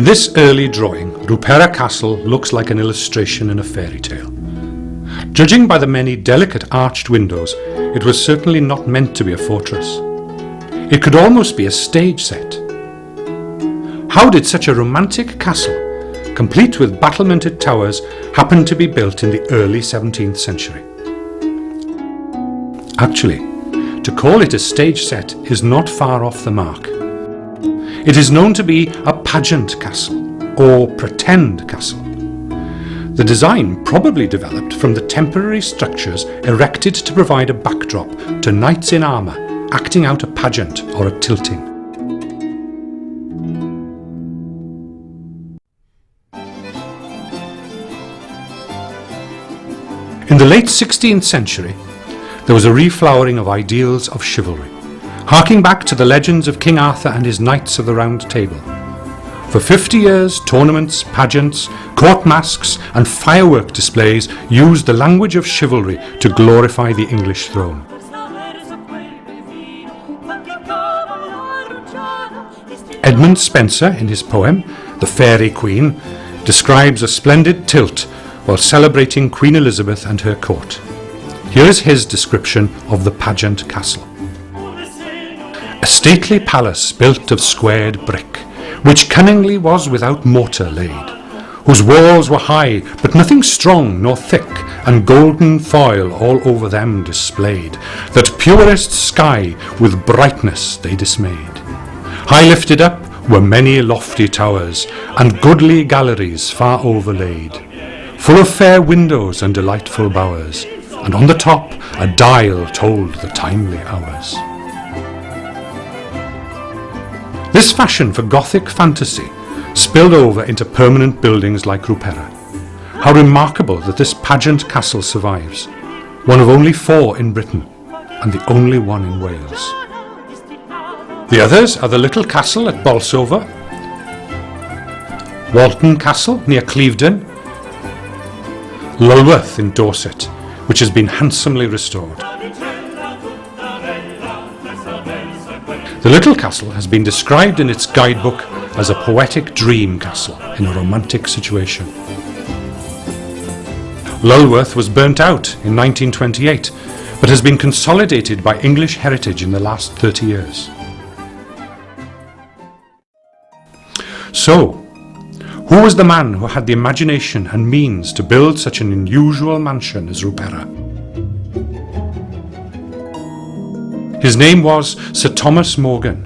In this early drawing, Ruperra Castle looks like an illustration in a fairy tale. Judging by the many delicate arched windows, it was certainly not meant to be a fortress. It could almost be a stage set. How did such a romantic castle, complete with battlemented towers, happen to be built in the early 17th century? Actually, to call it a stage set is not far off the mark. It is known to be a pageant castle, or pretend castle. The design probably developed from the temporary structures erected to provide a backdrop to knights in armour acting out a pageant or a tilting. In the late 16th century, there was a reflowering of ideals of chivalry, harking back to the legends of King Arthur and his Knights of the Round Table. For 50 years, tournaments, pageants, court masques and firework displays used the language of chivalry to glorify the English throne. Edmund Spenser, in his poem, The Fairy Queen, describes a splendid tilt while celebrating Queen Elizabeth and her court. Here is his description of the pageant castle. A stately palace built of squared brick, which cunningly was without mortar laid, whose walls were high, but nothing strong nor thick, and golden foil all over them displayed, that purest sky with brightness they dismayed. High lifted up were many lofty towers, and goodly galleries far overlaid, full of fair windows and delightful bowers, and on the top a dial told the timely hours. This fashion for Gothic fantasy spilled over into permanent buildings like Ruperra. How remarkable that this pageant castle survives, one of only 4 in Britain, and the only one in Wales. The others are the little castle at Bolsover, Walton Castle near Clevedon, Lulworth in Dorset, which has been handsomely restored. The little castle has been described in its guidebook as a poetic dream castle in a romantic situation. Lulworth was burnt out in 1928, but has been consolidated by English heritage in the last 30 years. So, who was the man who had the imagination and means to build such an unusual mansion as Ruperra? His name was Sir Thomas Morgan,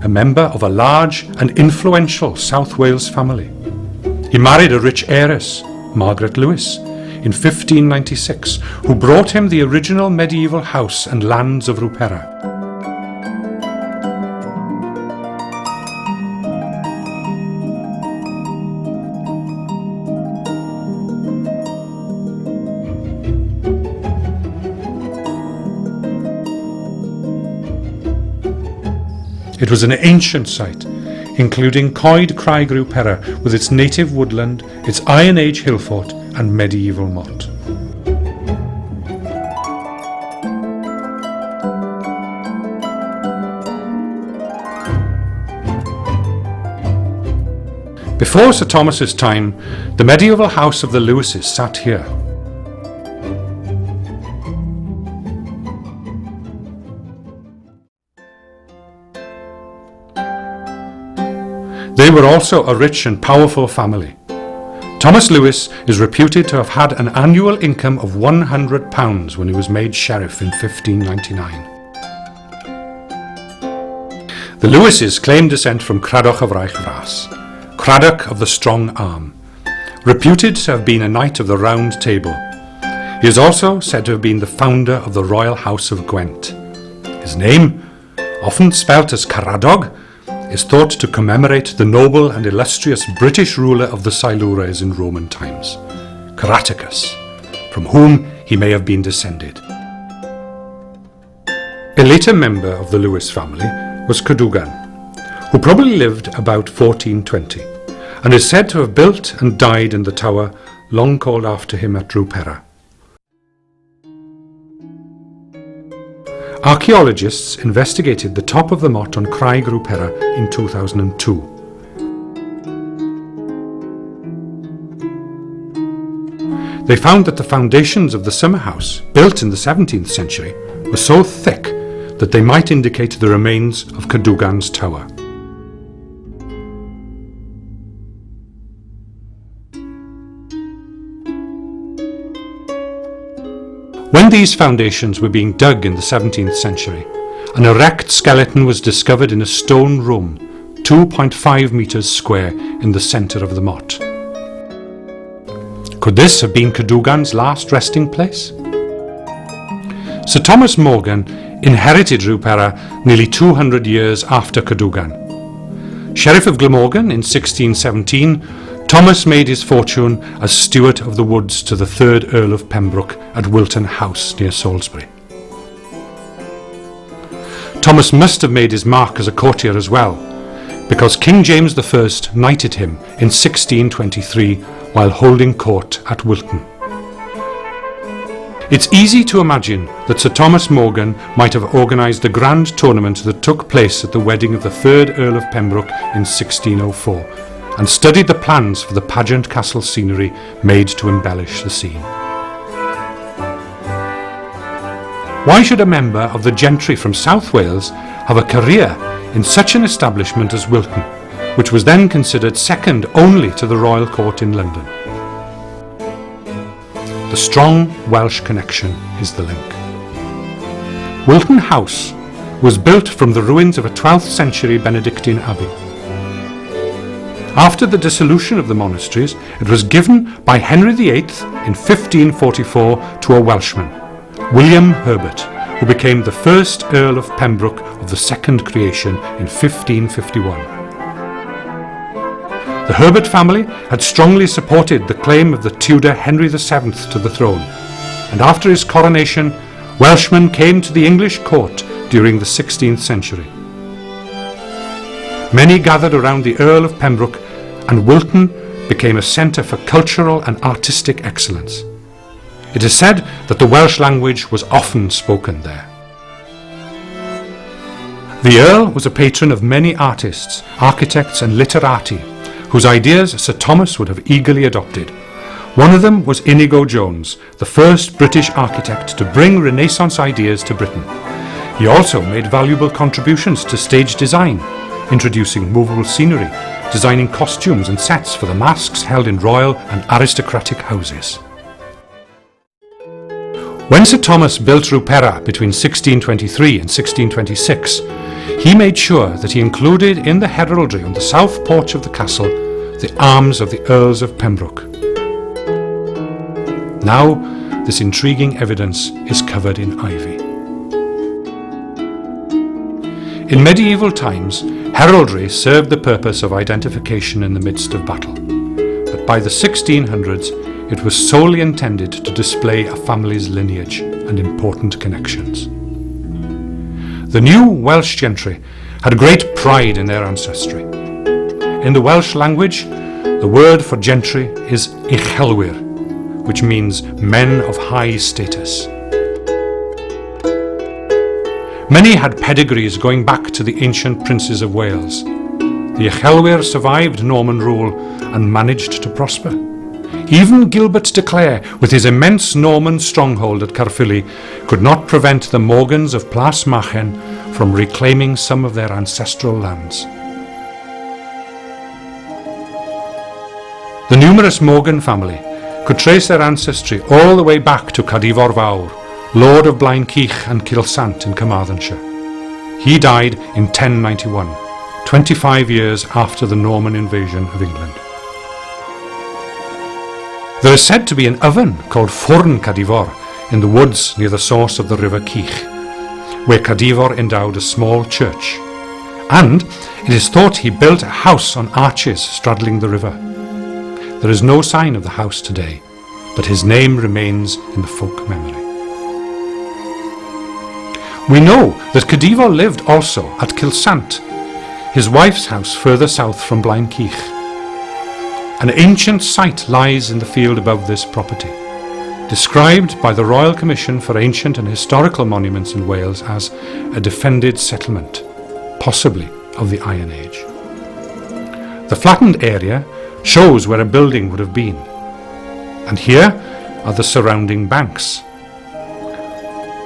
a member of a large and influential South Wales family. He married a rich heiress, Margaret Lewis, in 1596, who brought him the original medieval house and lands of Ruperra. It was an ancient site, including Coed Craig Ruperra with its native woodland, its Iron Age hill fort and medieval motte. Before Sir Thomas's time, the medieval house of the Lewises sat here. They were also a rich and powerful family. Thomas Lewis is reputed to have had an annual income of £100 when he was made sheriff in 1599. The Lewises claim descent from Cradoch of Reichfras, Cradoch of the Strong Arm, reputed to have been a knight of the Round Table. He is also said to have been the founder of the Royal House of Gwent. His name, often spelt as Caradog, is thought to commemorate the noble and illustrious British ruler of the Silures in Roman times, Caratacus, from whom he may have been descended. A later member of the Lewis family was Cadogan, who probably lived about 1420, and is said to have built and died in the tower long called after him at Ruperra. Archaeologists investigated the top of the motte on Craig Ruperra in 2002. They found that the foundations of the summer house, built in the 17th century, were so thick that they might indicate the remains of Cadogan's tower. When these foundations were being dug in the 17th century, an erect skeleton was discovered in a stone room, 2.5 metres square, in the centre of the motte. Could this have been Cadogan's last resting place? Sir Thomas Morgan inherited Ruperra nearly 200 years after Cadogan. Sheriff of Glamorgan in 1617, Thomas made his fortune as steward of the woods to the 3rd Earl of Pembroke at Wilton House near Salisbury. Thomas must have made his mark as a courtier as well, because King James I knighted him in 1623 while holding court at Wilton. It's easy to imagine that Sir Thomas Morgan might have organised the grand tournament that took place at the wedding of the 3rd Earl of Pembroke in 1604, and studied the plans for the pageant castle scenery made to embellish the scene. Why should a member of the gentry from South Wales have a career in such an establishment as Wilton, which was then considered second only to the royal court in London? The strong Welsh connection is the link. Wilton House was built from the ruins of a 12th century Benedictine abbey. After the dissolution of the monasteries, it was given by Henry VIII in 1544 to a Welshman, William Herbert, who became the first Earl of Pembroke of the second creation in 1551. The Herbert family had strongly supported the claim of the Tudor Henry VII to the throne, and after his coronation, Welshmen came to the English court during the 16th century. Many gathered around the Earl of Pembroke, and Wilton became a centre for cultural and artistic excellence. It is said that the Welsh language was often spoken there. The Earl was a patron of many artists, architects and literati, whose ideas Sir Thomas would have eagerly adopted. One of them was Inigo Jones, the first British architect to bring Renaissance ideas to Britain. He also made valuable contributions to stage design, introducing movable scenery, designing costumes and sets for the masques held in royal and aristocratic houses. When Sir Thomas built Ruperra between 1623 and 1626, he made sure that he included in the heraldry on the south porch of the castle the arms of the Earls of Pembroke. Now, this intriguing evidence is covered in ivy. In medieval times, heraldry served the purpose of identification in the midst of battle, but by the 1600s it was solely intended to display a family's lineage and important connections. The new Welsh gentry had great pride in their ancestry. In the Welsh language, the word for gentry is uchelwyr, which means men of high status. Many had pedigrees going back to the ancient princes of Wales. The uchelwyr survived Norman rule and managed to prosper. Even Gilbert de Clare, with his immense Norman stronghold at Caerphilly, could not prevent the Morgans of Plas Machen from reclaiming some of their ancestral lands. The numerous Morgan family could trace their ancestry all the way back to Cadivor Fawr, Lord of Blaenkeich and Kilsant in Carmarthenshire. He died in 1091, 25 years after the Norman invasion of England. There is said to be an oven called Ffwrn Cadivor in the woods near the source of the river Keich, where Cadivor endowed a small church, and it is thought he built a house on arches straddling the river. There is no sign of the house today, but his name remains in the folk memory. We know that Cadivor lived also at Kilsant, his wife's house further south from Blaenkeich. An ancient site lies in the field above this property, described by the Royal Commission for Ancient and Historical Monuments in Wales as a defended settlement, possibly of the Iron Age. The flattened area shows where a building would have been, and here are the surrounding banks,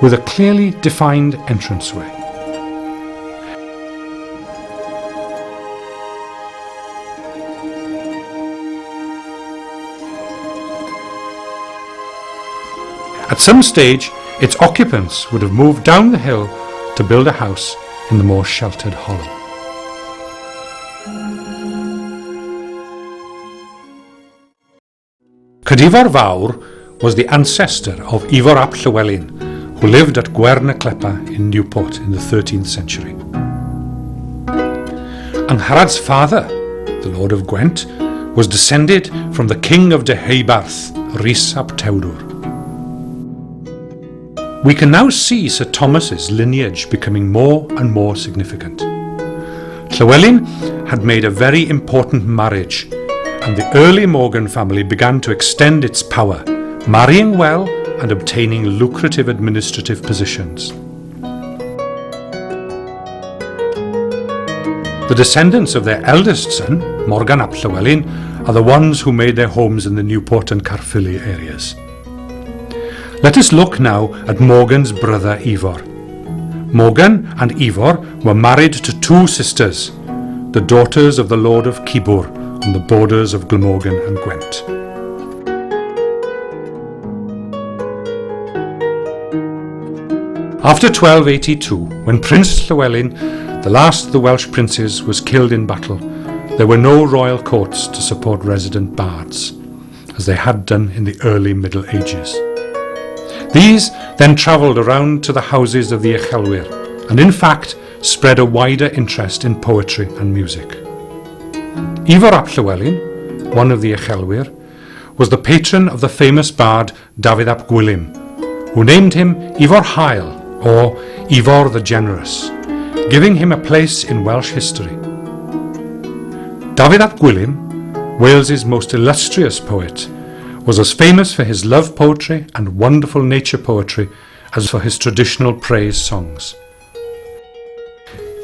with a clearly defined entranceway. At some stage, its occupants would have moved down the hill to build a house in the more sheltered hollow. Cadifar Fawr was the ancestor of Ifor ap Llywelyn, who lived at Gwern-y-Clepa in Newport in the 13th century. Angharad's father, the Lord of Gwent, was descended from the King of Deheubarth, Rhys ap Tewdwr. We can now see Sir Thomas's lineage becoming more and more significant. Llywelyn had made a very important marriage, and the early Morgan family began to extend its power, marrying well and obtaining lucrative administrative positions. The descendants of their eldest son, Morgan ap Llywelyn, are the ones who made their homes in the Newport and Caerphilly areas. Let us look now at Morgan's brother Ifor. Morgan and Ifor were married to two sisters, the daughters of the Lord of Cibwr on the borders of Glamorgan and Gwent. After 1282, when Prince Llywelyn, the last of the Welsh princes, was killed in battle, there were no royal courts to support resident bards, as they had done in the early Middle Ages. These then travelled around to the houses of the Uchelwyr, and in fact spread a wider interest in poetry and music. Ifor ap Llywelyn, one of the Uchelwyr, was the patron of the famous bard Dafydd ap Gwilym, who named him Ifor Hael, or Ifor the Generous, giving him a place in Welsh history. Dafydd ap Gwilym, Wales's most illustrious poet, was as famous for his love poetry and wonderful nature poetry as for his traditional praise songs.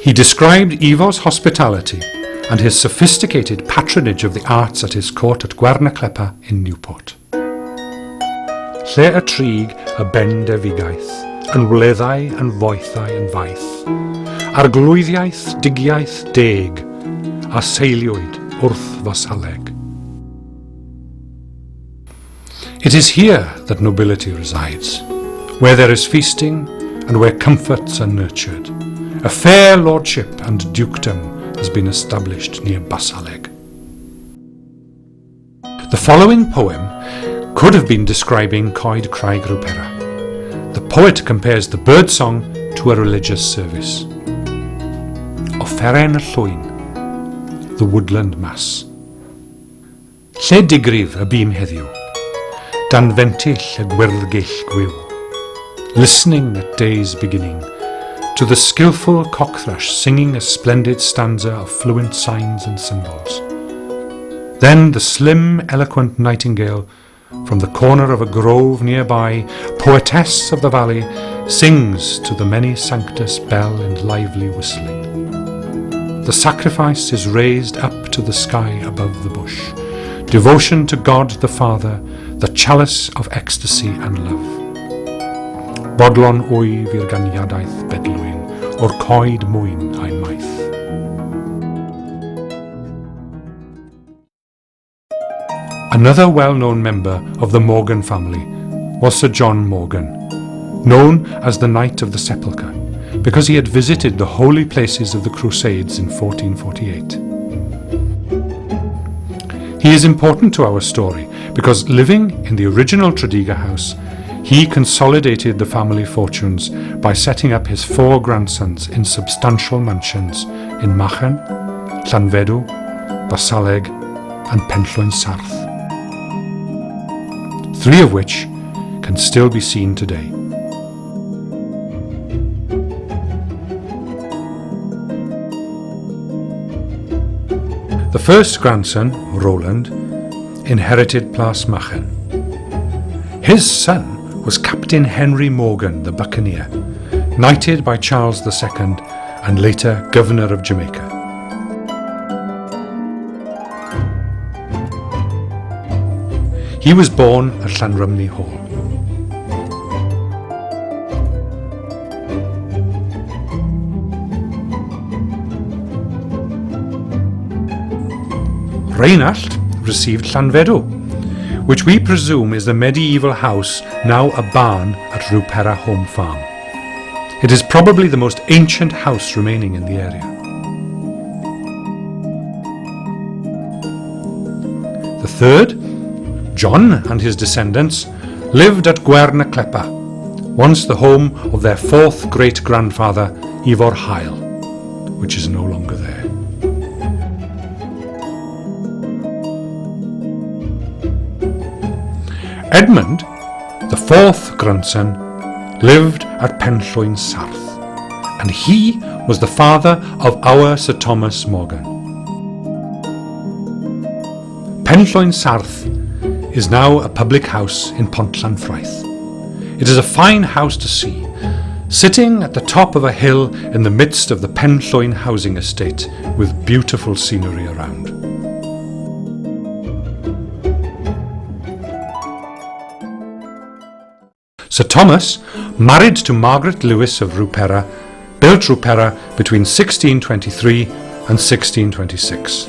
He described Ifor's hospitality and his sophisticated patronage of the arts at his court at Gwern-y-Clepa in Newport. Lle y trig y bendefigaeth, yn wleddau, yn foethau, yn faith, arglwyddiaeth, digiaeth, deg, a seiliwyd wrth fasaleg. It is here that nobility resides, where there is feasting and where comforts are nurtured. A fair lordship and dukedom has been established near Basaleg. The following poem could have been describing Coed Craig Ruperra. The poet compares the birdsong to a religious service. Offeren y llwyn, the woodland mass. Lle digrif y bîm heddiw, dan fentill y gwyrddgill gwyw, listening at day's beginning, to the skillful cockthrush singing a splendid stanza of fluent signs and symbols. Then the slim, eloquent nightingale, from the corner of a grove nearby, poetess of the valley, sings to the many sanctus bell and lively whistling. The sacrifice is raised up to the sky above the bush, devotion to God the Father, the chalice of ecstasy and love. Bodlon wy fy'r ganiadaeth bedlwyn, o'r coed mwyn a'i maith. Another well-known member of the Morgan family was Sir John Morgan, known as the Knight of the Sepulchre, because he had visited the holy places of the Crusades in 1448. He is important to our story because, living in the original Tredegar house, he consolidated the family fortunes by setting up his 4 grandsons in substantial mansions in Machen, Llanfedw, Basaleg and Penllwyn Sarth, 3 of which can still be seen today. The first grandson, Roland, inherited Plas Machen. His son was Captain Henry Morgan, the buccaneer, knighted by Charles II and later Governor of Jamaica. He was born at Llanrumney Hall. Reinald received Llanfedw, which we presume is the medieval house now a barn at Ruperra Home Farm. It is probably the most ancient house remaining in the area. The third, John and his descendants, lived at Gwerna Clepa, once the home of their fourth great-grandfather, Ifor Hael, which is no longer there. Edmund, the fourth grandson, lived at Penllwyn Sarth, and he was the father of our Sir Thomas Morgan. Penllwyn Sarth is now a public house in Llanfraith. It is a fine house to see, sitting at the top of a hill in the midst of the Penllwyn housing estate with beautiful scenery around. Sir Thomas, married to Margaret Lewis of Ruperra, built Ruperra between 1623 and 1626.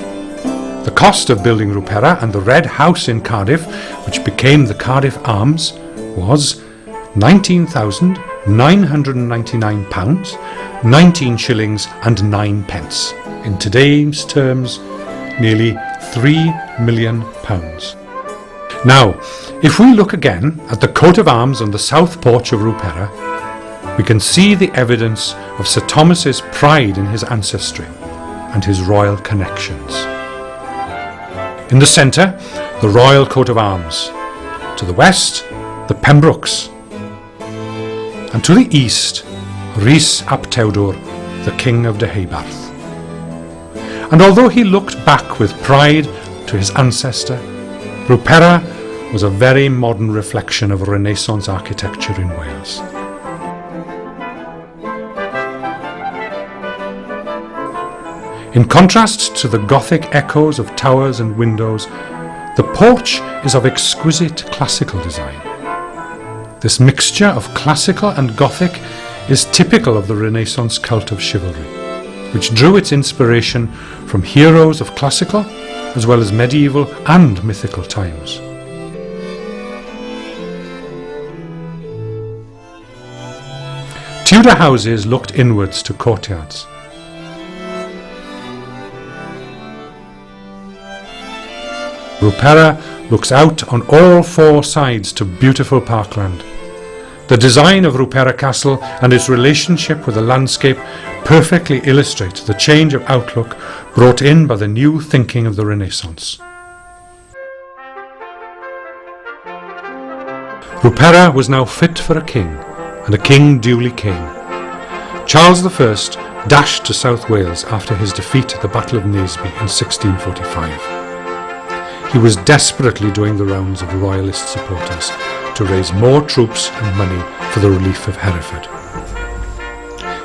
The cost of building Ruperra and the Red House in Cardiff, which became the Cardiff Arms, was £19,999, 19 shillings and 9 pence. In today's terms, nearly £3 million. Now, if we look again at the coat of arms on the south porch of Ruperra, we can see the evidence of Sir Thomas's pride in his ancestry and his royal connections. In the centre, the royal coat of arms. To the west, the Pembrokes. And to the east, Rhys ap Tewdwr, the King of Deheubarth. And although he looked back with pride to his ancestor, Ruperra was a very modern reflection of Renaissance architecture in Wales. In contrast to the Gothic echoes of towers and windows, the porch is of exquisite classical design. This mixture of classical and Gothic is typical of the Renaissance cult of chivalry, which drew its inspiration from heroes of classical as well as medieval and mythical times. Tudor houses looked inwards to courtyards. Ruperra looks out on all four sides to beautiful parkland. The design of Ruperra Castle and its relationship with the landscape perfectly illustrate the change of outlook brought in by the new thinking of the Renaissance. Ruperra was now fit for a king, and a king duly came. Charles I dashed to South Wales after his defeat at the Battle of Naseby in 1645. He was desperately doing the rounds of royalist supporters to raise more troops and money for the relief of Hereford.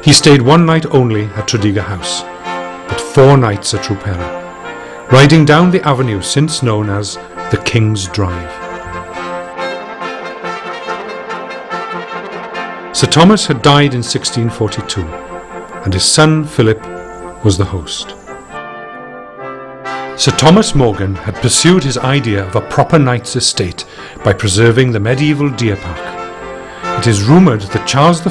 He stayed one night only at Tredegar House, but 4 nights at Ruperra, riding down the avenue since known as the King's Drive. Sir Thomas had died in 1642, and his son Philip was the host. Sir Thomas Morgan had pursued his idea of a proper knight's estate by preserving the medieval deer park. It is rumoured that Charles I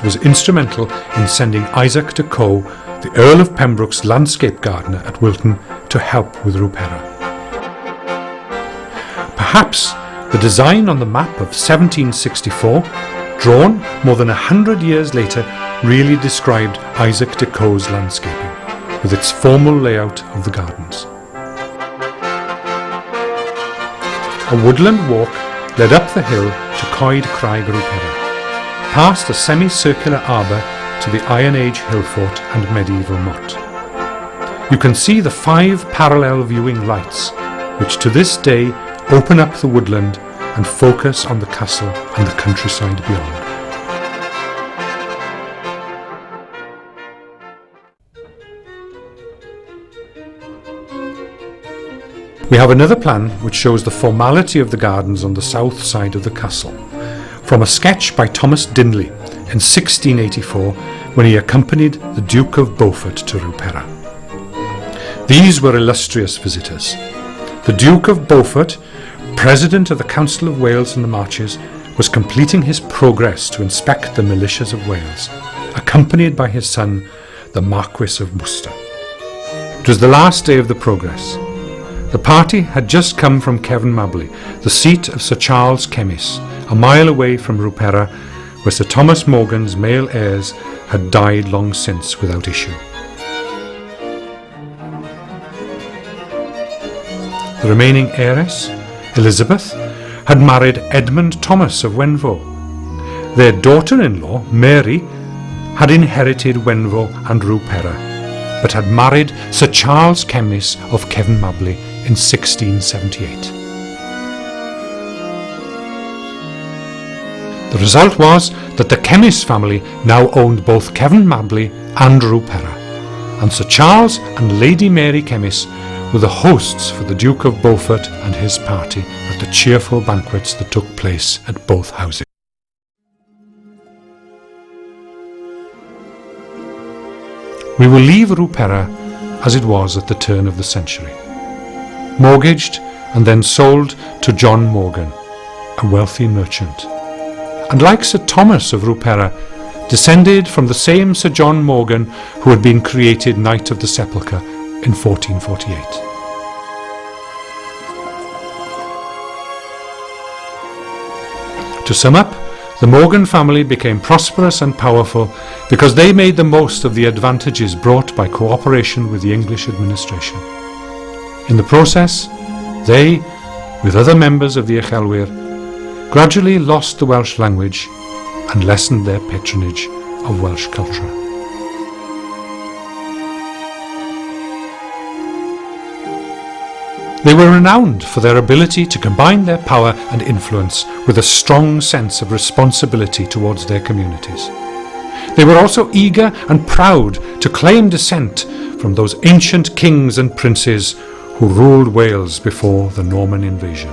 was instrumental in sending Isaac de Coe, the Earl of Pembroke's landscape gardener at Wilton, to help with Ruperra. Perhaps the design on the map of 1764, drawn more than 100 years later, really described Isaac de Coe's landscaping, with its formal layout of the gardens. A woodland walk led up the hill to Coed Craig Ruperra, past a semicircular arbour to the Iron Age hill fort and medieval motte. You can see the 5 parallel viewing lights, which to this day open up the woodland and focus on the castle and the countryside beyond. We have another plan which shows the formality of the gardens on the south side of the castle, from a sketch by Thomas Dinley in 1684 when he accompanied the Duke of Beaufort to Ruperra. These were illustrious visitors. The Duke of Beaufort, President of the Council of Wales and the Marches, was completing his progress to inspect the militias of Wales, accompanied by his son, the Marquis of Worcester. It was the last day of the progress. The party had just come from Cefn-Mabli, the seat of Sir Charles Kemys, a mile away from Ruperra, where Sir Thomas Morgan's male heirs had died long since without issue. The remaining heiress, Elizabeth, had married Edmund Thomas of Wenvo. Their daughter-in-law, Mary, had inherited Wenvo and Ruperra, but had married Sir Charles Kemys of Cefn-Mabli in 1678. The result was that the Kemys family now owned both Cefn-Mabli and Ruperra, and Sir Charles and Lady Mary Kemys were the hosts for the Duke of Beaufort and his party at the cheerful banquets that took place at both houses. We will leave Ruperra as it was at the turn of the century, mortgaged and then sold to John Morgan, a wealthy merchant, and like Sir Thomas of Ruperra, descended from the same Sir John Morgan who had been created Knight of the Sepulchre in 1448. To sum up, the Morgan family became prosperous and powerful because they made the most of the advantages brought by cooperation with the English administration. In the process, they, with other members of the Uchelwyr, gradually lost the Welsh language and lessened their patronage of Welsh culture. They were renowned for their ability to combine their power and influence with a strong sense of responsibility towards their communities. They were also eager and proud to claim descent from those ancient kings and princes who ruled Wales before the Norman invasion.